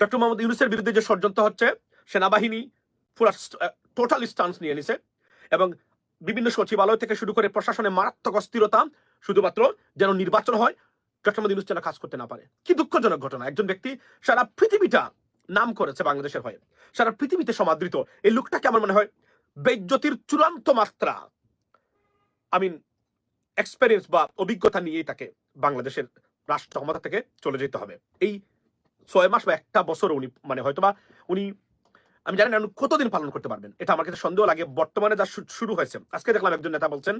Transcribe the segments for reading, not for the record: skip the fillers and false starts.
Doctor Mohammad ইউনূসের বিরুদ্ধে যে ষড়যন্ত্র হচ্ছে, সেনাবাহিনী পুরো টোটাল স্টান্স নিয়ে নিছে এবং বিভিন্ন সচিবালয় থেকে শুরু করে প্রশাসনে মারাত্মক অস্থিরতা, শুধুমাত্র যেন নির্বাচন হয়, ডক্টর মোহাম্মদ ইউনূস যেন কাজ করতে না পারে। কি দুঃখজনক ঘটনা! একজন ব্যক্তি সারা পৃথিবীটা নাম করেছে বাংলাদেশের হয়ে, সারা পৃথিবীতে সমাদৃত, এই লোকটাকে আমার মনে হয় বেইজ্জতির চূড়ান্ত মাত্রা, এক্সপেরিয়েন্স বা অভিজ্ঞতা নিয়েই তাকে বাংলাদেশের রাষ্ট্র ক্ষমতা থেকে চলে যেতে হবে। এই 6 মাস বা একটা বছর উনি হয়তোবা উনি, আমি জানি না কতদিন পালন করতে পারবেন, এটা আমার কাছে সন্দেহ লাগে। বর্তমানে যা শুরু হয়েছে, আজকে দেখলাম একজন নেতা বলছেন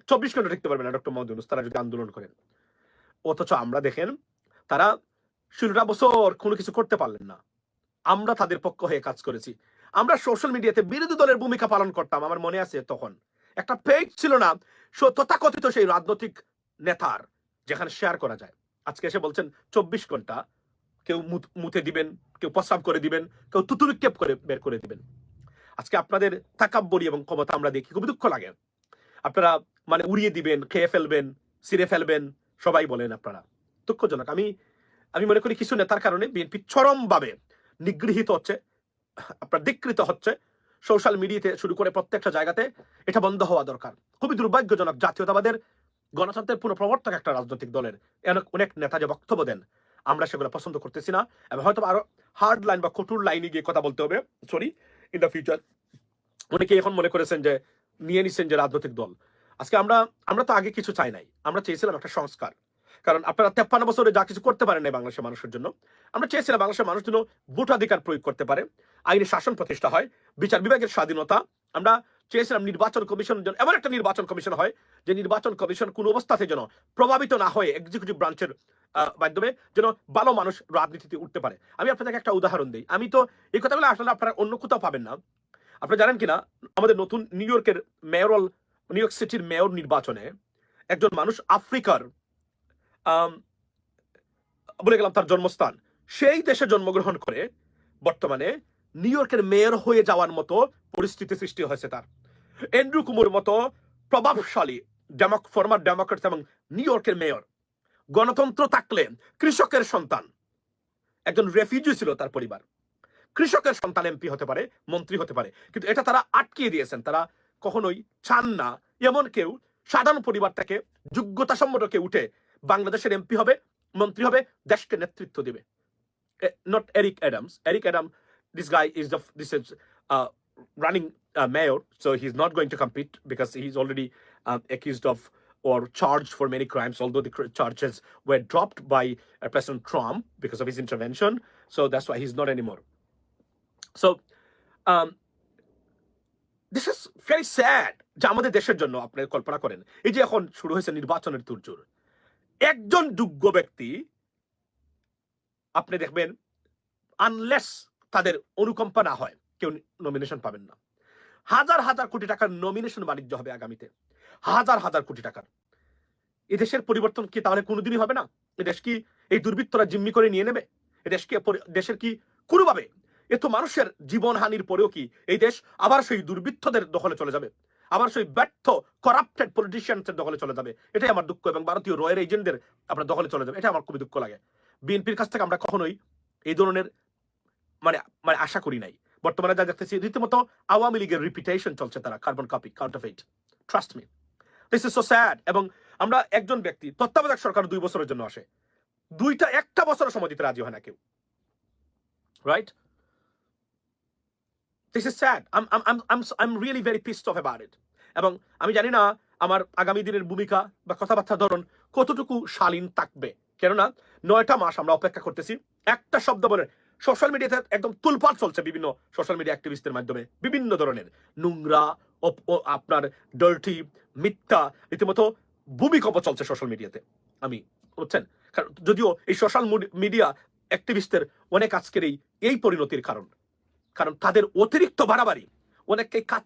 24 ঘন্টা টিকতে পারবে না ডক্টর মোহাম্মদ ইউনূস, তারা যদি আন্দোলন করেন। অথচ আমরা দেখেন তারা 16 বছর কোনো কিছু করতে পারলেন না। আমরা তাদের পক্ষ হয়ে কাজ করেছি। আমরা সোশ্যাল মিডিয়াতে বিরোধী দলের ভূমিকা পালন করতাম। আমার মনে আছে তখন একটা পেজ ছিল না তথাকথিত সেই রাজনৈতিক নেতার, যেখানে শেয়ার করা যায়। আজকে এসে বলছেন 24 ঘন্টা কেউ মুতে দিবেন, কেউ প্রস্রাব করে দিবেন, কেউ তুতুরিক্ষেপ করে বের করে দিবেন। আজকে আপনাদের তাকাব্বরি এবং ক্ষমতা আমরা দেখি, খুব দুঃখ লাগে। আপনারা উড়িয়ে দিবেন, খেয়ে ফেলবেন, ছিঁড়ে ফেলবেন, সবাই বলেন আপনারা। দুঃখজনক। আমি মনে করি কিছু নেতার কারণে বিএনপি চরমভাবে নিগৃহীত হচ্ছে, আপনার ধিকৃত হচ্ছে। সোশ্যাল মিডিয়াতে শুরু করে প্রত্যেকটা জায়গাতে এটা বন্ধ হওয়া দরকার। খুবই দুর্ভাগ্যজনক। জাতীয়তাবাদের গণতন্ত্রের পুনঃপ্রবর্তক একটা রাজনৈতিক দলের অনেক নেতা যে বক্তব্য দেন, আমরা সেগুলো পছন্দ করতেছি না এবং হয়তো আরো হার্ড লাইন বা কঠোর লাইনে গিয়ে কথা বলতে হবে ইন দ্য ফিউচার। অনেকে এখন মনে করেছেন যে নিয়ে নিচ্ছেন যে রাজনৈতিক দল। আজকে আমরা তো আগে কিছু চাই নাই, আমরা চেয়েছিলাম একটা সংস্কার। কারণ আপনারা 53 বছরে যা কিছু করতে পারেন নাই বাংলাদেশের মানুষের জন্য, আমরা চেয়েছিলাম বাংলাদেশের মানুষ যেন ভোটাধিকার প্রয়োগ করতে পারে, আইনি শাসন প্রতিষ্ঠা হয়, বিচার বিভাগের স্বাধীনতা। আমরা চেয়েছিলাম নির্বাচন কমিশন যেন এমন একটা নির্বাচন কমিশন হয় যে নির্বাচন কমিশন কোন অবস্থাতে যেন প্রভাবিত না হয়ে এক্সিকিউটিভ ব্রাঞ্চের মাধ্যমে যেন ভালো মানুষ রাজনীতিতে উঠতে পারে। আমি আপনাদেরকে একটা উদাহরণ দিই। আমি তো এই কথাগুলো আসলে আপনারা অন্য কোথাও পাবেন না। আপনারা জানেন কিনা, আমাদের নতুন নিউ ইয়র্ক সিটির মেয়র নির্বাচনে একজন মানুষ আফ্রিকার, বলে গেলাম তার জন্মস্থান, সেই দেশে জন্মগ্রহণ করে বর্তমানে নিউ ইয়র্কের মেয়র হয়ে যাওয়ার মতো পরিস্থিতি সৃষ্টি হয়েছে তার। অ্যান্ড্রু কুমোর মতো প্রভাবশালী ফর্মার ডেমোক্রেটস এবং নিউ ইয়র্কের মেয়র, গণতন্ত্র থাকলে কৃষকের সন্তান, একজন রেফিউজি ছিল তার পরিবার, কৃষকের সন্তান এমপি হতে পারে, মন্ত্রী হতে পারে, কিন্তু এটা তারা আটকিয়ে দিয়েছেন। তারা কখনোই চান না এমন কেউ সাধারণ পরিবার থেকে যোগ্যতা সম্মত কেউ উঠে বাংলাদেশের এমপি হবে, মন্ত্রী হবে, দেশকে নেতৃত্ব দেবে। Not Eric Adams. Eric Adams, this guy is running mayor, so he's not going to compete because he's already accused of or charged for many crimes, although the charges were dropped by President Trump because of his intervention. So that's why he's not anymore. So this is very sad যে আমাদের দেশের জন্য আপনি কল্পনা করেন, এই যে এখন শুরু হয়েছে নির্বাচনের তোড়জোড়, একজন যোগ্য ব্যক্তি আপনি দেখবেন আনলেস তাদের অনুকম্পা না হয় কেউ নমিনেশন পাবেন না। হাজার হাজার কোটি টাকার নমিনেশন বাণিজ্য হবে আগামীতে, হাজার হাজার কোটি টাকার। এই দেশের পরিবর্তন কি তাহলে কোনোদিনই হবে না? এই দেশ কি এই দুর্বৃত্তরা জিম্মি করে নিয়ে নেবে? এই দেশের কি কোনোভাবে এত মানুষের জীবনহানির পরেও কি এই দেশ আবার সেই দুর্বৃত্তদের দখলে চলে যাবে, আবার সেই ব্যর্থ করাপ্টেড পলিটিশিয়ানসের দখলে চলে যাবে? এটাই আমার দুঃখ, এবং ভারতীয় রয়ের এজেন্টদের আপনার দখলে চলে যাবে, এটা আমার খুবই দুঃখ লাগে। বিএনপির কাছ থেকে আমরা কখনোই এই ধরনের আশা করি নাই। বর্তমানে যা দেখতেছি রীতিমতো আওয়ামী লীগের রিপিটেশন চলছে, তারা carbon copy, counterfeit. Trust me, this is so sad. এবং আমরা একজন ব্যক্তি তত্ত্বাবধায়ক সরকার 2 বছরের জন্য আসে, একটা বছর সময় দিতে রাজি হয় না কেউ, right? This is sad. I'm really very pissed off about it. এবং আমি জানি না আমার আগামী দিনের ভূমিকা বা কথাবার্তার ধরন কতটুকু শালীন থাকবে, কেননা 9টা মাস আমরা অপেক্ষা করতেছি। একটা শব্দ বলে সোশ্যাল মিডিয়াতে একদম তুলপাড় চলছে, বিভিন্ন সোশ্যাল মিডিয়া অ্যাক্টিভিস্টদের মাধ্যমে বিভিন্ন ধরনের নোংরা, আপনার ডার্টি, মিথ্যা, রীতিমতো ভূমিকম্প চলছে সোশ্যাল মিডিয়াতে। আমি বুঝছেন, যদিও এই সোশ্যাল মিডিয়া অ্যাক্টিভিস্টদের অনেক আজকের এই পরিণতির কারণ তাদের অতিরিক্ত বাড়াবাড়ি, অনেককে কাজ